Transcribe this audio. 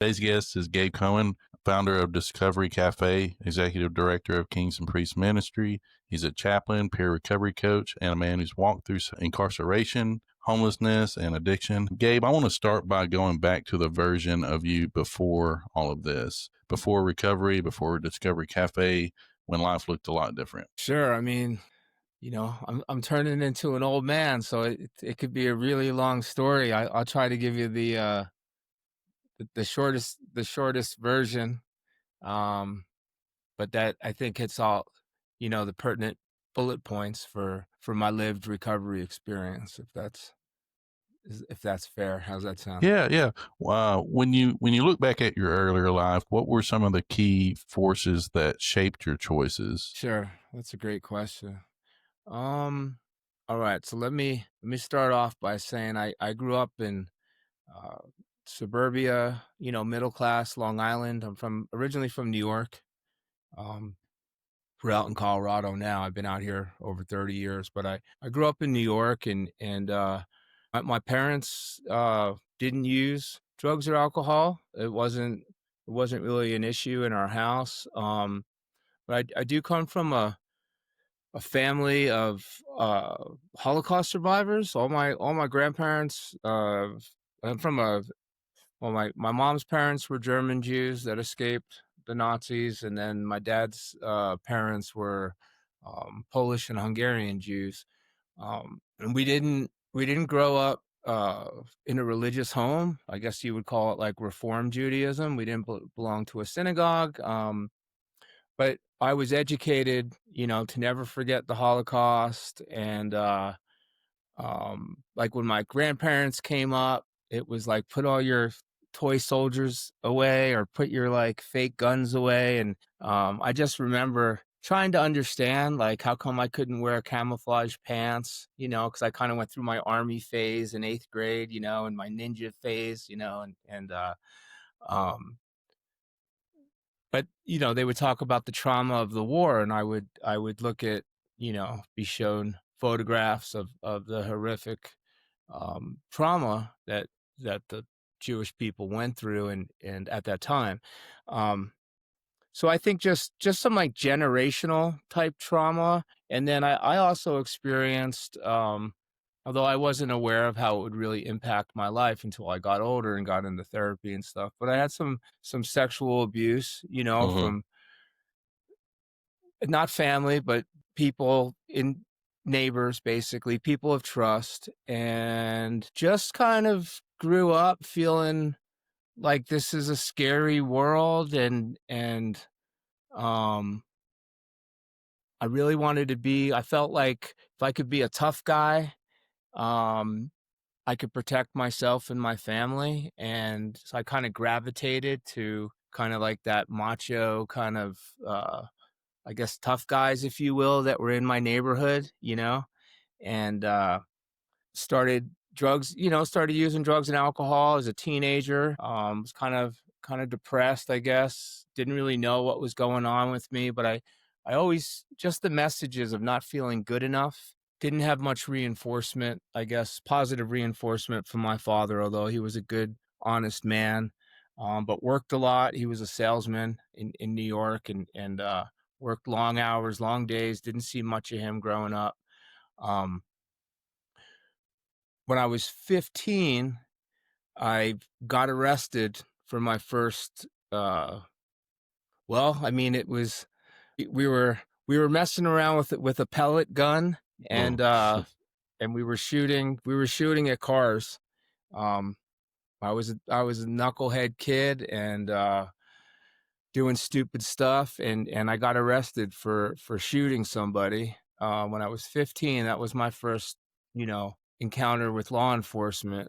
Today's guest is Gabe Cohen, founder of Discovery Cafe, executive director of Kings and Priests Ministry. He's a chaplain, peer recovery coach, and a man who's walked through incarceration, homelessness, and addiction. Gabe, I want to start by going back to the version of you before all of this, before recovery, before Discovery Cafe, when life looked a lot different. Sure. I mean, I'm turning into an old man, so it could be a really long story. I'll try to give you the shortest version. Um, but that I think hits all, the pertinent bullet points for my lived recovery experience. If that's fair, how's that sound? Yeah, yeah. When you look back at your earlier life, what were some of the key forces that shaped your choices? Sure, that's a great question. Um, all right, so let me start off by saying I grew up in uh, suburbia, middle class Long Island. I'm originally from New York. Um, we're out in Colorado now. I've been out here over 30 years, but I grew up in New York, and my parents didn't use drugs or alcohol. It wasn't really an issue in our house. But I do come from a family of Holocaust survivors. All my grandparents. I'm from a Well, my mom's parents were German Jews that escaped the Nazis, and then my dad's parents were Polish and Hungarian Jews. And we didn't grow up in a religious home. I guess you would call it like Reform Judaism. We didn't belong to a synagogue, but I was educated, to never forget the Holocaust. And like when my grandparents came up, it was like put all your toy soldiers away or put your like fake guns away. And I just remember trying to understand like how come I couldn't wear camouflage pants, because I kind of went through my army phase in 8th grade, and my ninja phase, um, but they would talk about the trauma of the war, and I would look at, be shown photographs of the horrific trauma that the Jewish people went through, and at that time. Um, so I think just some like generational type trauma, and then I also experienced, although I wasn't aware of how it would really impact my life until I got older and got into therapy and stuff. But I had some sexual abuse, Hmm. from not family, but people in neighbors, basically, people of trust, and just kind of grew up feeling like this is a scary world, and um I really wanted to be I felt like if I could be a tough guy, um I could protect myself and my family, and so I kind of gravitated to kind of like that macho kind of I guess tough guys, if you will, that were in my neighborhood, and started using drugs and alcohol as a teenager. Was kind of depressed, I guess. Didn't really know what was going on with me, but I always just the messages of not feeling good enough. Didn't have much reinforcement, I guess, positive reinforcement from my father, although he was a good, honest man. But worked a lot. He was a salesman in New York, and worked long hours, long days. Didn't see much of him growing up. Um, when I was 15, I got arrested for my first well, I mean, it was we were messing around with a pellet gun, and we were shooting at cars. Um I was a knucklehead kid, and doing stupid stuff, and I got arrested for shooting somebody when I was 15. That was my first, encounter with law enforcement.